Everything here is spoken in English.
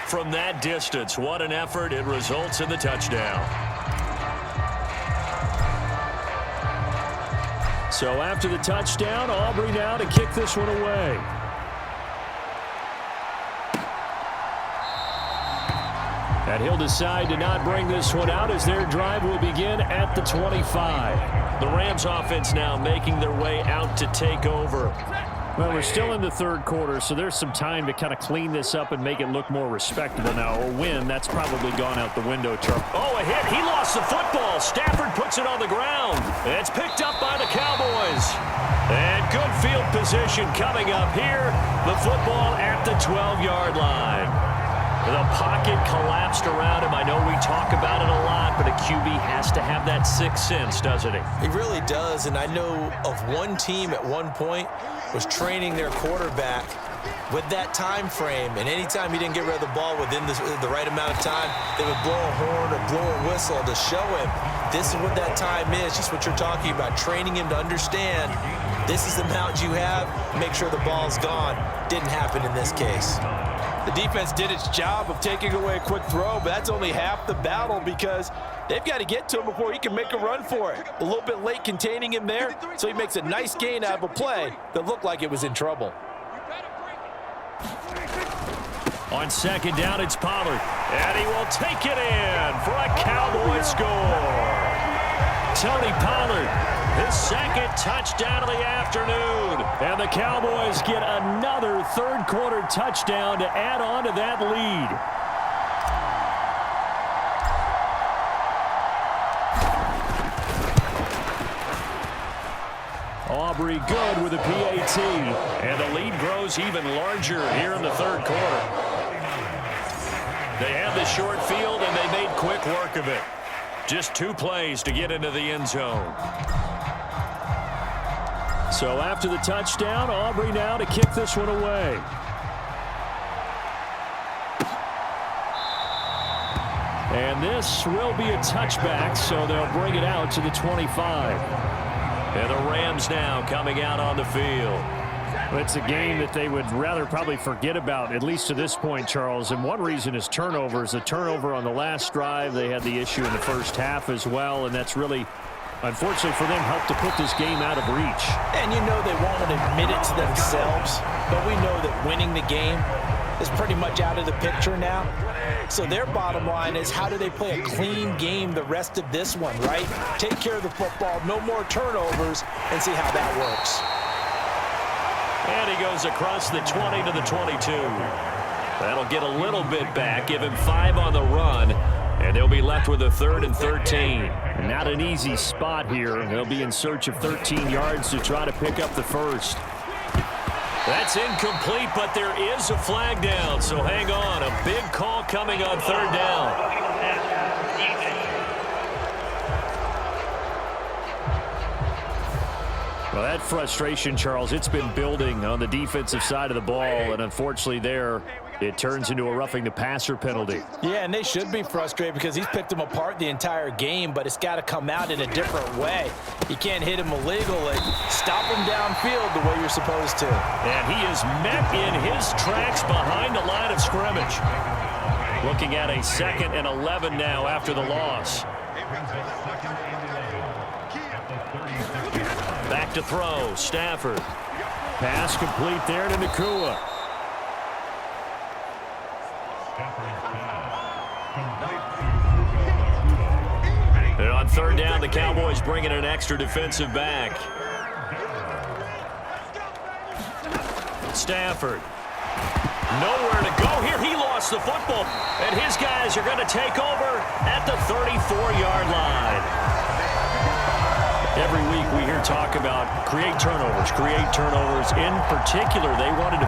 From that distance, what an effort. It results in the touchdown. So after the touchdown, Aubrey now to kick this one away. And he'll decide to not bring this one out as their drive will begin at the 25. The Rams offense now making their way out to take over. Well, we're still in the third quarter, so there's some time to kind of clean this up and make it look more respectable now. A win, that's probably gone out the window, Charles. Oh, a hit. He lost the football. Stafford puts it on the ground. It's picked up by the Cowboys. And good field position coming up here. The football at the 12-yard line. The pocket collapsed around him. I know we talk about it a lot, but a QB has to have that sixth sense, doesn't he? He really does, and I know of one team at one point was training their quarterback with that time frame, and anytime he didn't get rid of the ball within the right amount of time, they would blow a horn or blow a whistle to show him this is what that time is, just what you're talking about, training him to understand this is the amount you have, make sure the ball's gone. Didn't happen in this case. The defense did its job of taking away a quick throw, but that's only half the battle because they've got to get to him before he can make a run for it. A little bit late containing him there, so he makes a nice gain out of a play that looked like it was in trouble. On second down, it's Pollard. And he will take it in for a Cowboy score. Tony Pollard, his second touchdown of the afternoon. And the Cowboys get another third-quarter touchdown to add on to that lead. Aubrey good with a PAT. And the lead grows even larger here in the third quarter. They have the short field, and they made quick work of it. Just 2 plays to get into the end zone. So after the touchdown, Aubrey now to kick this one away. And this will be a touchback, so they'll bring it out to the 25. And the Rams now coming out on the field. It's a game that they would rather probably forget about, at least to this point, Charles. And one reason is turnovers. A turnover on the last drive. They had the issue in the first half as well, and that's really, unfortunately for them, helped to put this game out of reach. And you know they won't admit it to themselves, but we know that winning the game is pretty much out of the picture now. So their bottom line is, how do they play a clean game the rest of this one, right? Take care of the football, no more turnovers, and see how that works. And he goes across the 20 to the 22. That'll get a little bit back, give him 5 on the run, and they'll be left with a 3rd and 13. Not an easy spot here. They'll be in search of 13 yards to try to pick up the first. That's incomplete, but there is a flag down, so hang on. A big call coming on 3rd down. Well, that frustration, Charles, it's been building on the defensive side of the ball, and unfortunately there, it turns into a roughing the passer penalty. Yeah, and they should be frustrated because he's picked them apart the entire game, but it's got to come out in a different way. You can't hit him illegally. Stop him downfield the way you're supposed to. And he is met in his tracks behind the line of scrimmage. Looking at a 2nd and 11 now after the loss. Back to throw, Stafford. Pass complete there to Nakua. And on 3rd down, the Cowboys bring in an extra defensive back. Stafford. Nowhere to go here. He lost the football. And his guys are going to take over at the 34-yard line. Every week we hear talk about create turnovers. In particular, they wanted to